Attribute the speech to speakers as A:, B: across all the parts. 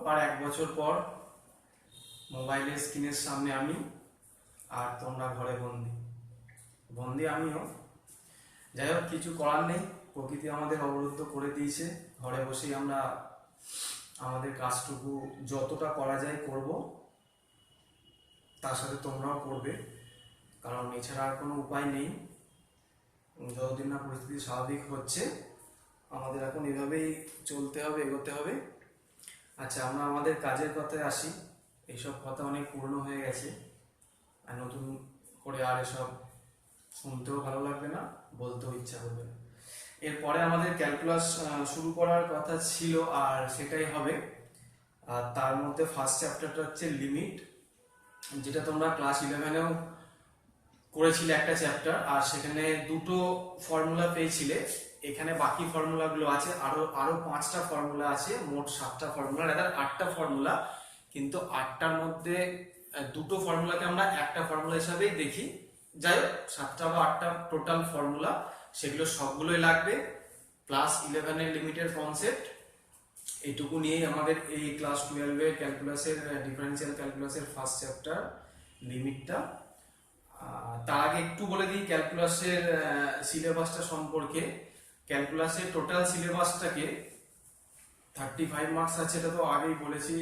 A: আবার 1 বছর পর মোবাইলের স্ক্রিনের সামনে আমি, আর তোমরা ঘরে বন্দি বন্দি আমিও। যাই হোক, কিছু করার নেই, প্রকৃতি আমাদের অবরুদ্ধ করে দিয়েছে। ঘরে বসেই আমরা আমাদের কাজটুকু যতটা করা যায় করব, তার সাথে তোমরাও করবে, কারণ এছাড়া আর কোনো উপায় নেই। যতদিন না পরিস্থিতি স্বাভাবিক হচ্ছে, আমাদের এখন এভাবেই চলতে হবে, এগোতে হবে। আচ্ছা, আমরা আমাদের কাজের কথায় আসি। এইসব কথা অনেক পুরনো হয়ে গেছে, আর নতুন করে আর এসব শুনতেও ভালো লাগবে না, বলতেও ইচ্ছা করবে না। এরপরে আমাদের ক্যালকুলাস শুরু করার কথা ছিল, আর সেটাই হবে। আর তার মধ্যে ফার্স্ট চ্যাপ্টারটা হচ্ছে লিমিট, যেটা তোমরা ক্লাস 11-এও করেছিলে একটা চ্যাপ্টার, আর সেখানে দুটো ফর্মুলা পেয়েছিলে। এখানে বাকি ফর্মুলাগুলো আছে, আরো 5টা ফর্মুলা আছে, মোট 7টা ফর্মুলা, রাদার 8টা ফর্মুলা। কিন্তু 8টার মধ্যে দুটো ফর্মুলাকে আমরা একটা ফর্মুলা হিসাবেই দেখি। যাই হোক, 7টা বা 8টা টোটাল ফর্মুলা, সেগুলো সবগুলোই লাগবে, ক্লাস 11-এর লিমিটের কনসেপ্ট। এইটুকু নিয়েই আমাদের এই ক্লাস 12-এর ক্যালকুলাসের ডিফারেন্সিয়াল ক্যালকুলাসের ফার্স্ট চ্যাপ্টার লিমিটটা। তার আগে একটু বলে দিই ক্যালকুলাসের সিলেবাসটা সম্পর্কে। ক্যালকুলাসের টোটাল সিলেবাসটাকে 35 মার্কস আছে, এটা তো আগেই বলেছি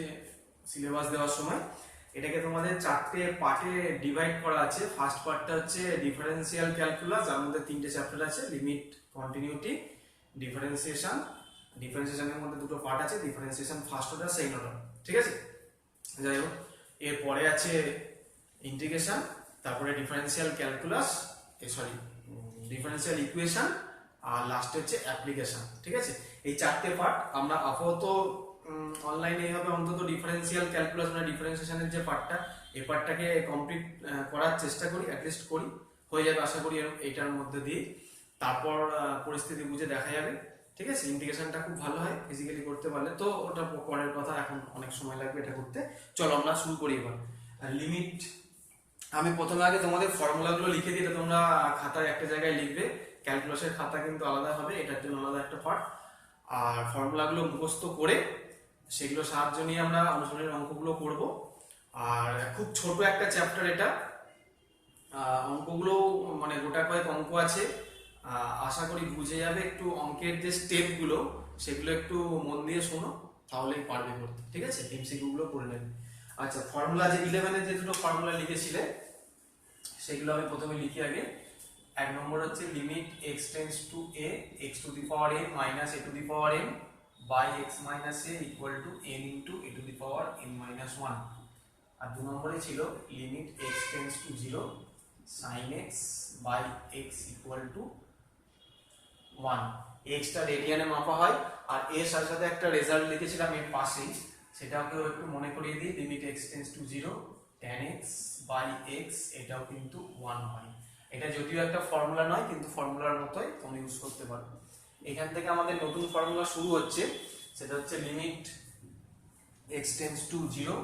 A: সিলেবাস দেওয়ার সময়। এটাকে তোমাদের 4টে পার্টে ডিভাইড করা আছে। ফার্স্ট পার্টটা হচ্ছে ডিফারেন্সিয়াল ক্যালকুলাস, যার মধ্যে 3টে চ্যাপ্টার আছে, লিমিট, কন্টিনিউটি, ডিফারেন্সিয়েশন। ডিফারেন্সিয়েশনের মধ্যে দুটো পার্ট আছে, differentiation first order, second order, ঠিক আছে। যাই হোক, এরপরে আছে ইন্টিগ্রেশন, তারপরে ডিফারেন্সিয়াল ক্যালকুলাস, ডিফারেন্সিয়াল ইকুয়েশন, আর লাস্টে হচ্ছে অ্যাপ্লিকেশন, ঠিক আছে। এই 4টে পার্ট আমরা আপাতত অনলাইনে এইভাবে অন্তত ডিফারেন্সিয়াল ক্যালকুলাস মানে ডিফারেন্সিয়েশনের যে পার্টটা, এই পার্টটাকে কমপ্লিট করার চেষ্টা করি, অ্যাটলিস্ট করি, হয়ে যাবে আশা করি এইটার মধ্যে দিয়ে। তারপর পরিস্থিতি বুঝে দেখা যাবে, ঠিক আছে। ইন্টিগ্রেশনটা খুব ভালো হয় ফিজিক্যালি করতে পারলে, তো ওটা পরের কথা, এখন অনেক সময় লাগবে এটা করতে। চলো আমরা শুরু করি এবার। লিমিট, আমি প্রথমে আগে তোমাদের ফর্মুলাগুলো লিখে দিই, এটা তোমরা খাতায় একটা জায়গায় লিখবে। ক্যালকুলাসের খাতা কিন্তু আলাদা হবে, এটার জন্য আলাদা একটা পার্ট। আর ফর্মুলাগুলো মুখস্থ করে সেগুলো সাহায্য নিয়ে আমরা অনুশীলনের অঙ্কগুলো করব। আর খুব ছোট একটা চ্যাপ্টার এটা, অঙ্কগুলো মানে গোটা কয়েক অঙ্ক আছে, আশা করি বুঝে যাবে। একটু অঙ্কের যে স্টেপগুলো সেগুলো একটু মন দিয়ে শোনো, তাহলেই পারবে করতে, ঠিক আছে। এমসিকিউ গুলো করে নেবে। আচ্ছা, ফর্মুলা যে 11-এর যে দুটো ফর্মুলা লিখেছিলে সেগুলো আমি প্রথমে লিখি আগে। 1 নম্বর হচ্ছে limit x tends to a x to the power n minus a to the power n by x minus a equal to n into a to the power n minus 1। আর 2 নম্বরে ছিল limit x tends to 0 sin x by x equal to 1। x টা রেডিয়ানে মাপা হয়, আর এর সাথে সাথে একটা রেজাল্ট লিখেছিলাম এর পাশেই, সেটাকেও একটু মনে করিয়ে দিই। Limit x tends to 0 tan x by x, এটাও কিন্তু 1 হয়। এটা যদিও একটা ফর্মুলা নয়, কিন্তু ফর্মুলার মতোই তুমি ইউজ করতে পারো। এখান থেকে আমাদের নতুন ফর্মুলা শুরু হচ্ছে, সেটা হচ্ছে limit x tends to 0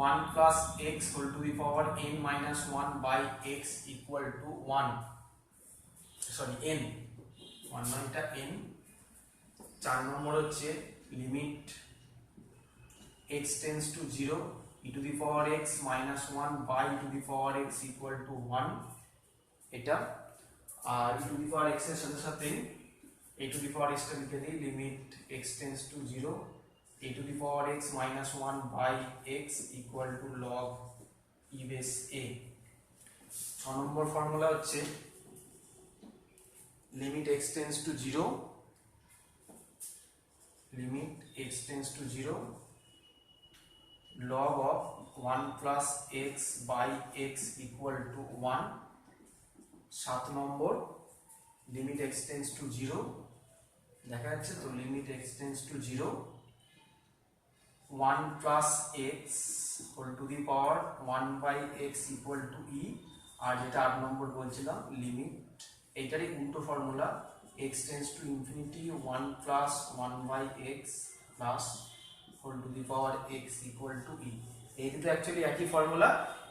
A: 1 plus x whole to the power n minus 1 by x equal to 1, sorry n, 1 মাইটা n। 4 নম্বর হচ্ছে limit x tends to 0 e to the power x minus 1 by e to the power x equal to 1, এটা। আর e to the power x এর সাথে সাথে a to the power x টা লিখে দিই, limit x tends to 0 a to the power x minus 1 by x equal to log e base a। 6 নম্বর formula হচ্ছে limit x tends to 0 limit x tends to 0 log of 1 plus x by x equal to 1। 7 number limit x tends to 0, দেখা যাচ্ছে তো, limit x tends to 0 1 plus x whole to the power 1 by x equal to e। আর যেটা 8 নম্বর বলছিলাম limit, এইটারই উল্টো formula, x tends to infinity 1 plus 1 by x plus whole to the power x equal to e। এই দুটো actually একই formula.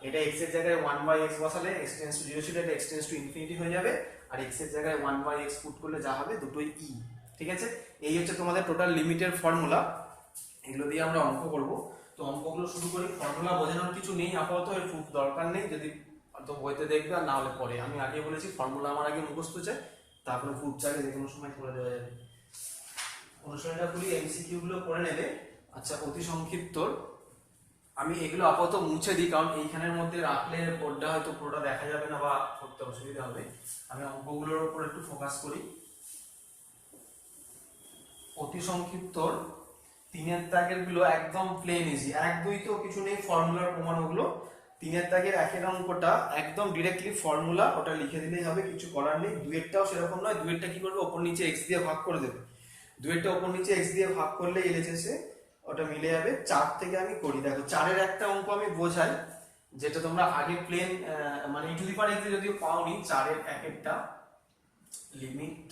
A: এটা x এর জায়গায় 1 by x বসালে x টেন্ডস টু 0 ছিল, এটা x টেন্ডস টু ইনফিনিটি হয়ে যাবে, আর x এর জায়গায় 1 by x পুট করলে যা হবে দুটোই e। ঠিক আছে, এই হচ্ছে তোমাদের টোটাল লিমিটের ফর্মুলা, এগুলো দিয়ে আমরা অঙ্ক করব। তো অঙ্কগুলো শুরু করি। ফর্মুলা বোঝানোর কিছু নেই আপাতত, এর খুব দরকার নেই, যদি তো বইতে দেখবে আর না হলে পরে। আমি আগে বলেছি ফর্মুলা আমার আগে মুখস্থ চাই, তারপরে খুব চাইলে যে কোনো সময় করে দেওয়া যাবে। অনুশীলনটা খুলি, এমসিকিউ গুলো করে নেবে। আচ্ছা, অতি সংক্ষিপ্ত আমি এগুলো আপাতত মুছে দিই, কারণ এইখানের মধ্যে রাখলে বোর্ডটা হয়তো পুরোটা দেখা যাবে না বা করতে অসুবিধা হবে। আমি অঙ্কগুলোর উপর একটু ফোকাস করি। অতি সংক্ষিপ্ত 3 দাগের গুলো একদম প্লেন ইজি, 1 2 তো কিছু নেই, ফর্মুলার প্রমাণ ওগুলো। 3 দাগের 1 অঙ্কটা একদম ডিরেক্টলি ফর্মুলা, ওটা লিখে দিলেই হবে, কিছু করার নেই। 2 সেরকম নয়, 2 কি করবে, ওপর নিচে x দিয়ে ভাগ করে দেবে। 2 ওপর নিচে x দিয়ে ভাগ করলে এলএচএসে ওটা মিলে যাবে। 4 থেকে আমি করি, দেখো 4-এর একটা অঙ্ক আমি বোঝাই, যেটা তোমরা আগে প্লেন মানে e to the power x যদিও পাওনি। 4-এর 1-এরটা limit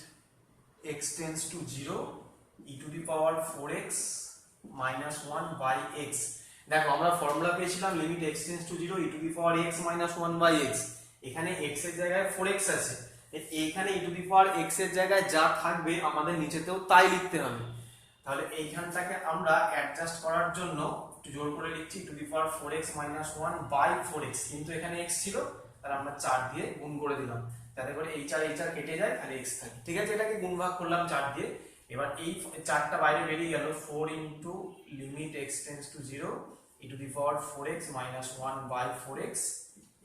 A: x tends to 0 e to the power 4x minus 1 by x। দেখো আমরা ফর্মুলা পেয়েছিলাম limit x tends to 0 e to the power x minus 1 by x। এখানে x এর জায়গায় 4x আছে, এইখানে e to the power x এর জায়গায় যা থাকবে আমাদের নিচেতেও তাই লিখতে হবে। তাহলে এইখানটাকে আমরা অ্যাডজাস্ট করার জন্য একটু জোর করে লিখছি e to the power 4x minus 1 by 4x, কিন্তু এখানে x ছিল, তাহলে আমরা 4 দিয়ে গুণ করে দিলাম, তাতে করে এই 4 কেটে যায়, তাহলে x থাকে। ঠিক আছে, এটাকে গুণ ভাগ করলাম 4 দিয়ে। এবার এই 4টা বাইরে বেরিয়ে গেল, 4 into limit x tends to 0 e to the power 4x minus 1 by 4x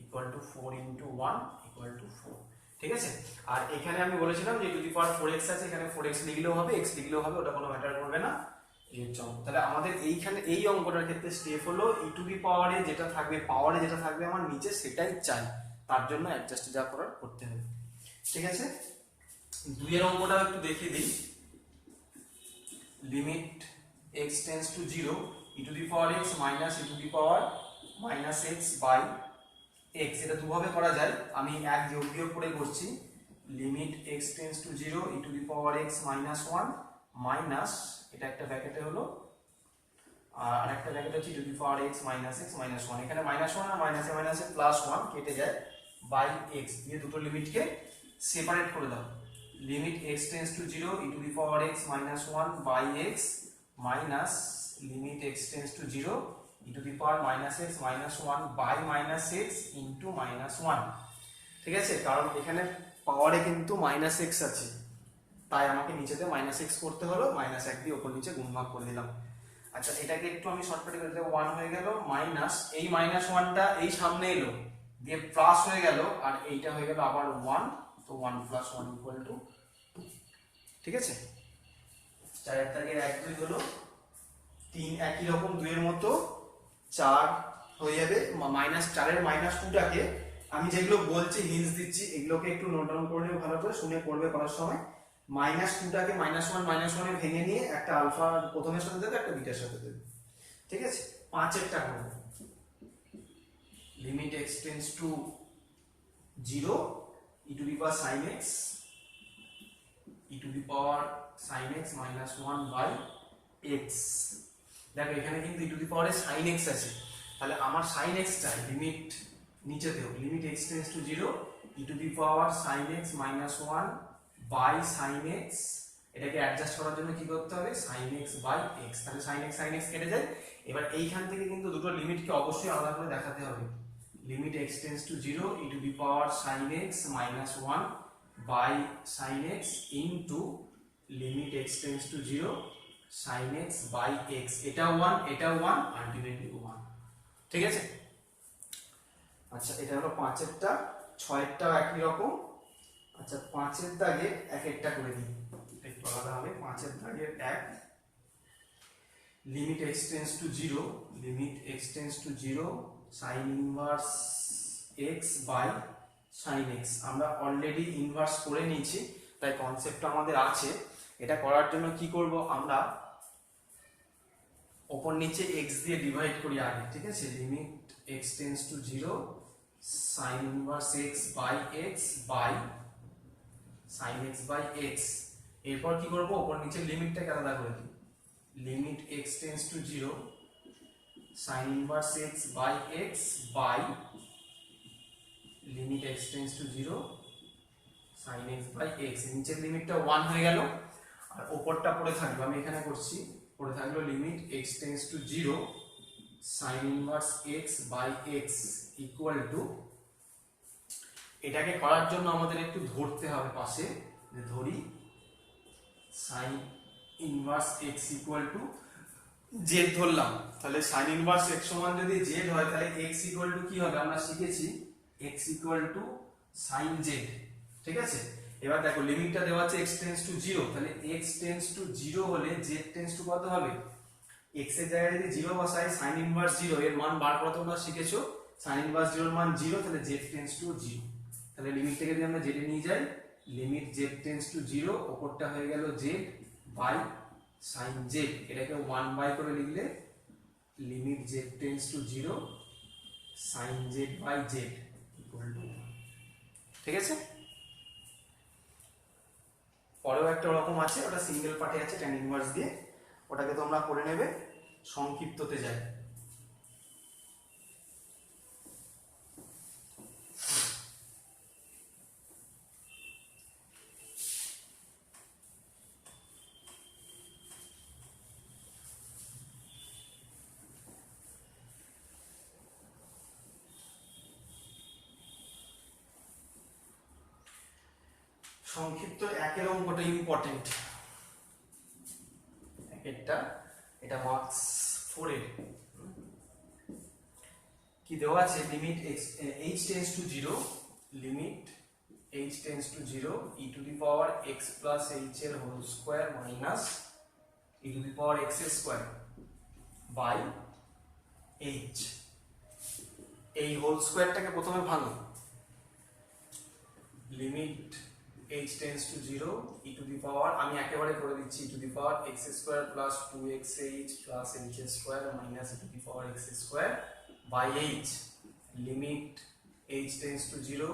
A: equal to 4 into 1 equal to 4। ঠিক আছে, আর এখানে আমি বলেছিলাম যে e to the power 4x আছে, এখানে 4x লিখলেও হবে, x লিখলেও হবে, ওটা কোনো ম্যাটার করবে না। এই হচ্ছে অঙ্ক। তাহলে আমাদের এইখানে এই অঙ্কটার ক্ষেত্রে স্টেপ হলো e টু দি পাওয়ারে যেটা থাকবে, পাওয়ারে যেটা থাকবে আমার নিচে সেটাই চাই, তার জন্য অ্যাডজাস্ট যা করার করতে হবে। ঠিক আছে, 2-এর অঙ্কটাও একটু দেখিয়ে দিই। Limit x tends to 0 e to the power x মাইনাস e to the power minus x by x, এটা দুভাবে করা যায়, আমি এক যোগ বিয়োগ করে করছি। Limit x tends to 0 e to the power x minus 1 minus, এটা একটা ব্র্যাকেটে হলো, আর আরেকটা ব্র্যাকেট হচ্ছে e to the power x minus x minus 1, এখানে মাইনাস 1 আর মাইনাসে মাইনাসে প্লাস 1 কেটে যায়, বাই x দিয়ে দুটো লিমিটকে সেপারেট করে দাও। Limit x tends to 0 e to the power x minus 1 by x minus limit x tends to 0 e to the power minus x minus 1 by minus x into minus 1। ঠিক আছে, কারণ এখানে পাওয়ারে কিন্তু মাইনাস x আছে, তাই আমাকে নিচেতে মাইনাস x করতে হলো, মাইনাস 1 দিয়ে উপর নিচে গুণ ভাগ করে দিলাম। আচ্ছা, এটাকে একটু আমি শর্টকাটে করে দেব, 1 হয়ে গেল, মাইনাস এই মাইনাস 1টা এই সামনে এলো দিয়ে প্লাস হয়ে গেল, আর এইটা হয়ে গেল আবার 1, তো 1 plus 1 equal to 2। ঠিক আছে, 4-এর দাগের 1 2 হলো, 3 একই রকম 2-এর মতো 4 হয়ে যাবে। মাইনাস 4-এর মাইনাস 2টাকে আমি যেগুলো বলছি হিন্টস দিচ্ছি, এগুলোকে একটু নোট ডাউন করে নেবে, ভালো করে শুনে পড়বে করার সময়। মাইনাস 2টাকে মাইনাস 1 এ ভেঙে নিয়ে একটা আলফা প্রথমের সাথে দেবে, একটা বিটার সাথে দেবে। ঠিক আছে, 5-এরটা করবে। Limit x tends to 0 e to the power sin x e to the power sin x minus 1 by x। দেখো এখানে কিন্তু e to the power A sin x আছে, তাহলে আমার sin x চাই, লিমিট নিচে দেও, limit x tends to 0 e to the power sin x minus 1 by sin x, এটাকে অ্যাডজাস্ট করার জন্য কি করতে হবে, sin x by x, তাহলে sin x কেটে যায়। এবার এইখান থেকে কিন্তু দুটো লিমিটকে অবশ্যই আলাদা করে দেখাতে হবে। Limit x tends to 0 e to the power sin x minus 1 by sin x into limit x tends to 0 sin x by x, এটা 1 এটা 1, আলটিমেটলি 1। ঠিক আছে, আচ্ছা এটা হলো 5-এরটা। 6-এরটা একই রকম। আচ্ছা, 5-এর দাগে এক একটা করে দিই, একটু আলাদা হবে। 5-এর দাগের 1, limit x tends to 0 limit x tends to 0 sin inverse x by sin x, আমরা অলরেডি ইনভার্স করে নিয়েছি, তাই কনসেপ্টটা আমাদের আছে। এটা করার জন্য কি করব, আমরা ওপর নিচে x দিয়ে ডিভাইড করি আগে। ঠিক আছে, limit x tends to 0 sin inverse x by x by sin x by x। এরপর কি করব, ওপর নিচে লিমিটটাকে আলাদা করে দিই। Limit x tends to 0 sin inverse x by x by limit x tends to 0 sin x by x, নিচের লিমিটটা 1 হয়ে গেল, আর ওপরটা পড়ে থাকবে, আমি এখানে করছি, পড়ে থাকলো limit x tends to 0 sine inverse x by x equal to, এটাকে করার জন্য আমাদের একটু ধরতে হবে পাশে, যে ধরি sign inverse x equal to Z ধরলাম, তাহলে সাইন ইনভার্স এক্স সমান যদি জেড হয় তাহলে এক্স ইকুয়াল টু কি হবে, আমরা শিখেছি x equal to sine z, ঠিক আছে। এবার দেখো লিমিটটা দেওয়া আছে এক্স টেন্স টু 0, তাহলে এক্স টেন্স টু 0 হলে জেড টেন্স টু কত হবে, এক্স এর জায়গায় যদি 0 বসাই সাইন ইনভার্স 0 এর মান বার করা তোমরা শিখেছো, সাইন ইনভার্স 0 এর মান 0, তাহলে জেড টেন্স টু 0, তাহলে লিমিটটাকে যদি আমরা জেডে নিয়ে যাই, লিমিট জেড টেন্স টু 0, ওপরটা হয়ে গেল জেড বাই সাইন জেড, এটাকে 1 বাই করে লিখলে limit z tends to 0 sine z by z equal to, ঠিক আছে। পরেও একটা ওরকম আছে, ওটা সিঙ্গেল পার্টে আছে tan ইনভার্স দিয়ে, ওটাকে তোমরা করে নেবে, সংক্ষিপ্ততে যাই। সংক্ষিপ্ত একের অঙ্কটা ইম্পর্টেন্ট, একেরটা, এটা মার্কস 4 এর, কি দেওয়া আছে, limit h tends to 0, limit h tends to 0 e to the power x plus h এর whole square minus e to the power x square by h, এই হোল স্কয়ারটাকে প্রথমে ভাঙো, limit h tends to 0 e to the power, আমি একেবারে করে দিচ্ছি, e to the power x square plus 2xh plus h square minus e to the power x square by h, limit h tends to 0,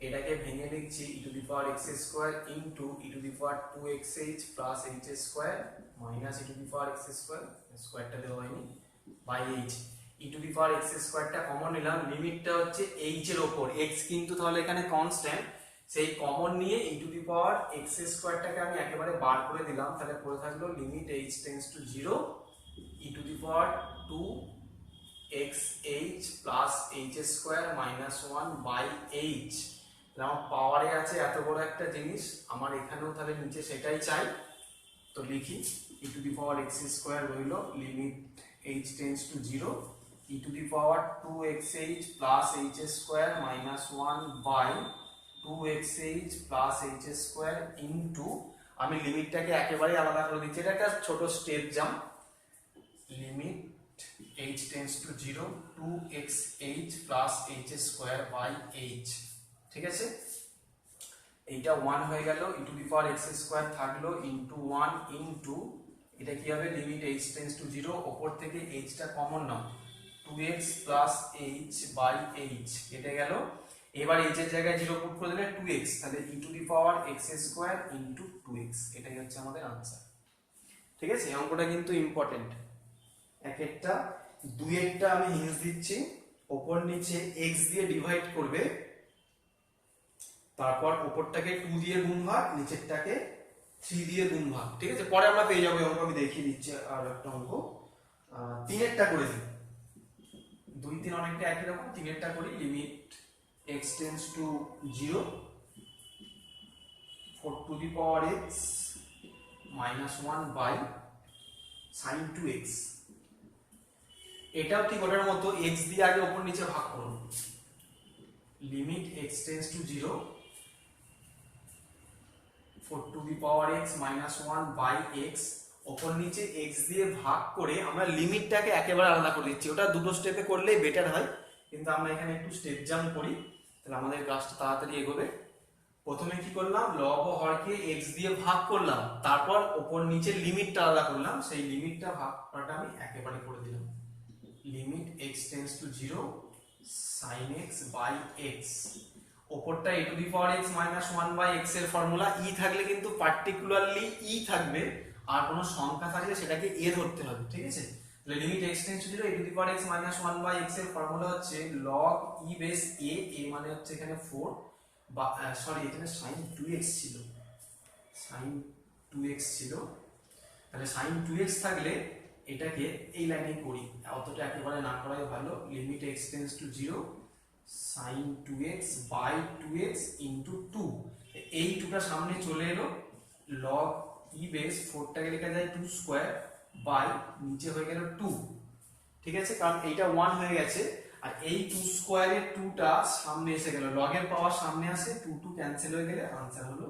A: এটাকে ভেঙে লিখছি e to the power x square into e to the power 2xh plus h square minus e to the power x square, স্কয়ারটা দেওয়া হয়নি, by h, e to the power x স্কয়ারটা common নিলাম, লিমিটটা হচ্ছে h এর উপর, x কিন্তু তাহলে এখানে কনস্ট্যান্ট, সেই কমন নিয়ে e to the power x স্কয়ারটাকে আমি একেবারে বার করে দিলাম, তাহলে পড়ে থাকলো limit h tends to 0 e to the power 2xh plus h square minus 1 by h, আমার পাওয়ারে আছে এত বড় একটা জিনিস, আমার এখানেও তাহলে নিচে সেটাই চাই, তো লিখি e to the power x square রইল, limit h tends to 0 e to the power 2xh plus h square minus 1 by 2xh plus h square into, আমি লিমিটটাকে একেবারে আলাদা করে দিচ্ছি, এটা একটা ছোট step jump, limit h tends to 0 2xh plus h square by h, ঠিক আছে। এইটা 1 হয়ে গেল, e to the power x square থাকলো ইনটু 1 ইনটু, এটা কি হবে, লিমিট h টেন্স টু 0, ওপর থেকে h টা কমন নাও, 2x plus h by h কেটে গেল, এবার h এর জায়গায় 0 পুট করে দিলে 2x, তাহলে e to the power x square into 2x, এটাই হচ্ছে আমাদের आंसर, ঠিক আছে। এই অঙ্কটা কিন্তু ইম্পর্টেন্ট, একেরটা, দুইয়েরটা আমি হিন্টস দিচ্ছি, উপর নিচে x দিয়ে ডিভাইড করবে, তারপর উপরটাকে 2 দিয়ে গুণ ভাগ, নিচেরটাকে 3 দিয়ে গুণ ভাগ, ঠিক আছে, পরে আমরা পেয়ে যাবো, অঙ্ক আমি দেখিয়ে দিচ্ছি, আর একটা অঙ্ক, তিনেরটা করে দিই, 2 3 অনেকটা একই রকম, তিনেরটা করি, limit x tends to 0 4 to the power x minus 1 by sin 2x, এটাও ঠিক ওটার মতো, x দিয়ে আগে উপর নিচে ভাগ করুন, limit x tends to 0 4 to the power x minus 1 by x, উপর নিচে x দিয়ে ভাগ করে আমরা লিমিটটাকে একেবারে আলাদা করে দিচ্ছি, ওটা দুটো স্টেপে করলেই বেটার হয়, কিন্তু আমরা এখানে একটু স্টেপ জাম্প করি, তাহলে আমাদের কাজটা তাড়াতাড়ি এগোবে। প্রথমে কি করলাম, লব ও হরকে x দিয়ে ভাগ করলাম, তারপর উপর নিচে লিমিটটা আলাদা করলাম, সেই লিমিটটা ভাগ করাটা আমি একেবারে করে দিলাম, limit x tends to 0 sin x by x, উপরটা e to the power x minus 1 by x এর ফর্মুলা, e থাকলে কিন্তু পার্টিকুলারলি e থাকবে, আর কোনো সংখ্যা থাকলে সেটাকে a ধরতে হবে, ঠিক আছে। তাহলে limit x tends to 0 e to the power x minus 1 by x এর ফর্মুলা হচ্ছে log e base a, a মানে হচ্ছে এখানে 4, বা সরি এখানে sin 2x ছিল, sin 2x ছিল, তাহলে sin 2x থাকলে এটাকে এই লাইনে করি, অতটা একেবারে না করাই ভালো। Limit x tends to 0 sin 2x by 2x into 2, এই 2টা সামনে চলে এলো, log e বেস 4টাকে লেখা যায় 2 স্কয়ার বাই নিচে হয়ে গেল 2, ঠিক আছে, কারণ এইটা 1 হয়ে গেছে আর এই 2 স্কয়ারের 2টা সামনে এসে গেল, log এর পাওয়ার সামনে আসে, 2 2 ক্যান্সেল হয়ে গেলে आंसर হলো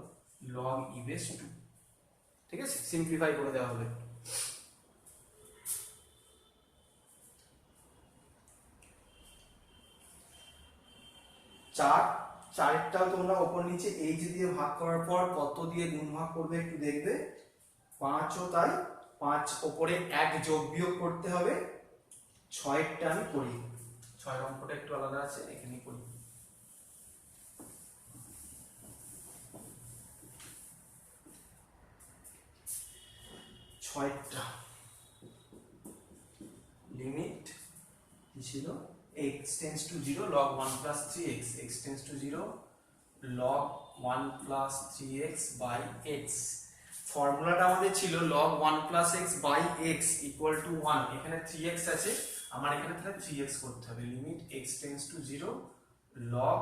A: log e বেস 2, ঠিক আছে, সিম্পলিফাই করে দেওয়া হবে। চারেরটাও তোমরা উপর নিচে এইচ দিয়ে ভাগ করার পর কত দিয়ে গুণ ভাগ করবে একটু দেখবে, 5ও তাই, 5 উপরে 1 যোগ বিয়োগ করতে হবে, 6এরটা আমি করি, 6 অঙ্কটা একটু আলাদা আছে, এখানে করি। ছয়টা লিমিট কি ছিল, x tends to 0 log 1 plus 3x, x tends to 0 log 1 plus 3x by x, ফর্মুলাটা আমাদের ছিল log 1 plus x by x equal to 1, এখানে 3x আছে, আমার এখানে তাহলে 3x করতে হবে, limit x tends to 0 log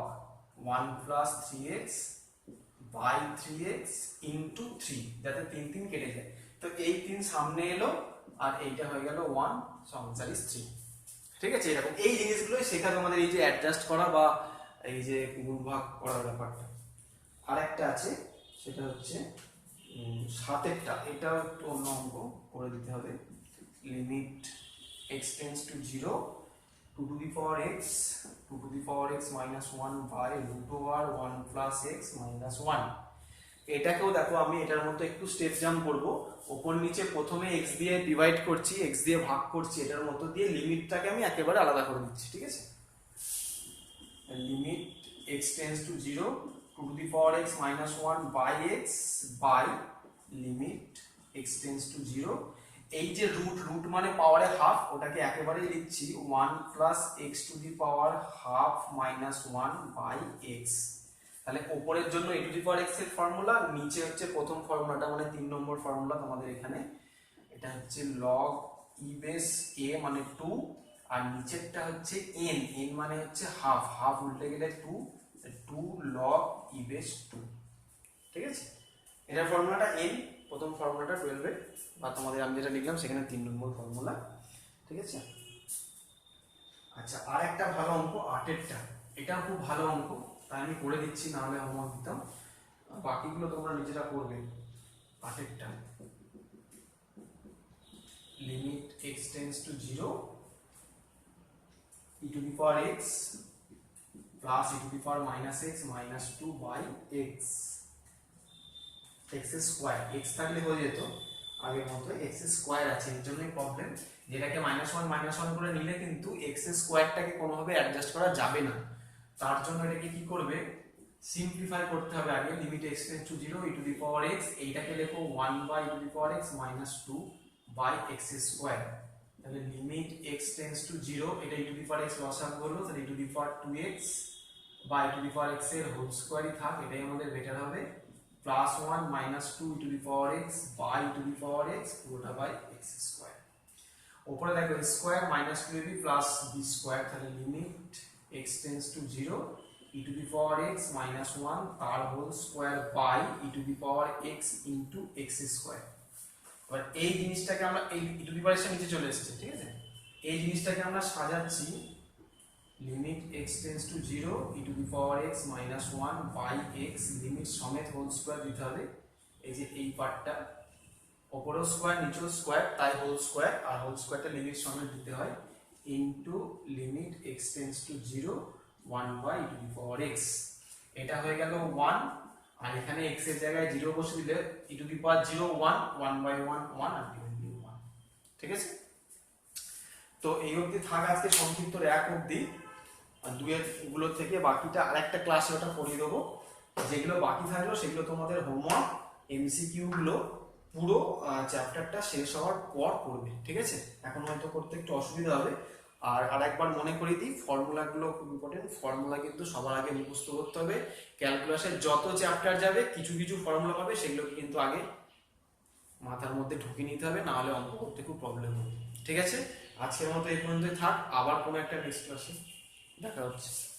A: 1 plus 3x by 3x into 3, যাতে 3 3 কেটে যায়, তো এই 3 সামনে এলো আর এইটা হয়ে গেল 1, so answer is 3, ঠিক আছে। এরকম এই জিনিসগুলোই শেখা তোমাদের, এই যে অ্যাডজাস্ট করা বা এই যে গুণভাগ করার ব্যাপারটা। আরেকটা আছে সেটা হচ্ছে 7এরটা, এটাও একটু অন্য অঙ্ক করে দিতে হবে, limit x tends to 0 2 to the power x 2 to the power x minus 1 by root over 1 plus x minus 1, এটাকেও দেখো আমি এটার মতো একটু স্টেপ জাম্প করব, উপর নিচে প্রথমে x দিয়ে ডিভাইড করছি, x দিয়ে ভাগ করছি, এটার মতো দিয়ে লিমিটটাকে আমি একেবারে আলাদা করে দিচ্ছি, ঠিক আছে। Limit x tends to 0 2 to the power x minus 1 by x by limit x tends to 0, এই যে রুট মানে পাওয়ারে হাফ, ওটাকে একেবারে লিখছি 1 plus x to the power half minus 1 by x, তাহলে উপরের জন্য a to the power x এর ফর্মুলা, নিচে হচ্ছে প্রথম ফর্মুলাটা মানে 3 নম্বর ফর্মুলা তোমাদের এখানে, এটা হচ্ছে log e বেস a মানে 2 আর নিচেরটা হচ্ছে n, n মানে হচ্ছে হাফ, হাফ উল্টে গেলে 2 log e বেস 2, ঠিক আছে। এটার ফর্মুলাটা n, প্রথম ফর্মুলাটা 12 এর, বা তোমাদের আমি যেটা লিখলাম সেখানে 3 নম্বর ফর্মুলা, ঠিক আছে। আচ্ছা, আর একটা ভালো অঙ্ক 8এরটা, এটা খুব ভালো অঙ্ক, তাই আমি করে দিচ্ছি, না হলে হোমওয়ার্ক দিতাম, বাকিগুলো তোমরা নিজেরা করবে। 8এরটা limit x tends to 0 e to the power x plus e to the power minus x minus 2 by x, x square, x থাকলে হয়ে যেত আগের মতো, x স্কয়ার আছে, এর জন্যই প্রবলেম, যেটাকে -1 করে নিলে কিন্তু x স্কয়ারটাকে কোনোভাবে অ্যাডজাস্ট করা যাবে না, তার জন্য এটাকে কি করবে, সিম্পলিফাই করতে হবে আগে, limit x tends to 0 e to the power x, এইটাকে লেখো 1 by e to the power x minus 2 by x square, তাহলে লিমিট x টেন্ডস টু 0, এটা e to the power x লসাগু হলো, তাহলে e to the power 2x by e to the power x এর whole স্কয়ারই থাক, এটাই আমাদের বেটার হবে, plus 1 minus 2 e to the power x by e to the power x পুরোটা বাই x স্কয়ার, উপরে দেখো square minus 2ab plus b square, তাহলে limit x tends to 0 e to the power x minus 1 তার whole square by e to the power x into x square. এবার এই জিনিসটাকে আমরা এই e to the power x নিচে চলে এসেছে, ঠিক আছে, এই জিনিসটাকে আমরা সাজাচ্ছি, limit x tends to 0 e to the power x minus 1 by x, limit সমেত হোল স্কয়ার দিতে হবে, এই যে এই পার্টটা উপরেও স্কয়ার নিচেও স্কয়ার, তাই হোল স্কয়ার, আর হোল স্কয়ারটা লিমিট সমেত দিতে হয়, into limit x tends to 0 1 by e to the power x, এটা হয়ে গেল 1, আর এখানে x এর জায়গায় 0 বসে দিলে e to the power 0 1 1 by 1 1 ultimately 1, ঠিক আছে। তো এই অবধি থাক আজকে সংক্ষিপ্ত এক অবধি, আর দুয়ের গুলো থেকে বাকিটা আরেকটা ক্লাসে ওটা পড়িয়ে দেবো, যেগুলো বাকি থাকলো সেগুলো তোমাদের হোমওয়ার্ক এমসিকিউ গুলো পুরো চ্যাপ্টারটা শেষ হওয়ার পর করবে, ঠিক আছে, এখন হয়তো করতে একটু অসুবিধা হবে। আর আরেকবার মনে করিয়ে দিই, ফর্মুলাগুলো খুব ইম্পর্টেন্ট, ফর্মুলা কিন্তু সবার আগে মুখস্থ করতে হবে, ক্যালকুলাসের যত চ্যাপ্টার যাবে কিছু কিছু ফর্মুলা পাবে, সেগুলোকে কিন্তু আগে মাথার মধ্যে ঢুকিয়ে নিতে হবে, না হলে অঙ্ক করতে খুব প্রবলেম হবে। ঠিক আছে, আজকের মতো এই পর্যন্তই থাক, আবার কোনো একটা নেক্সট ক্লাসে দেখা হচ্ছে।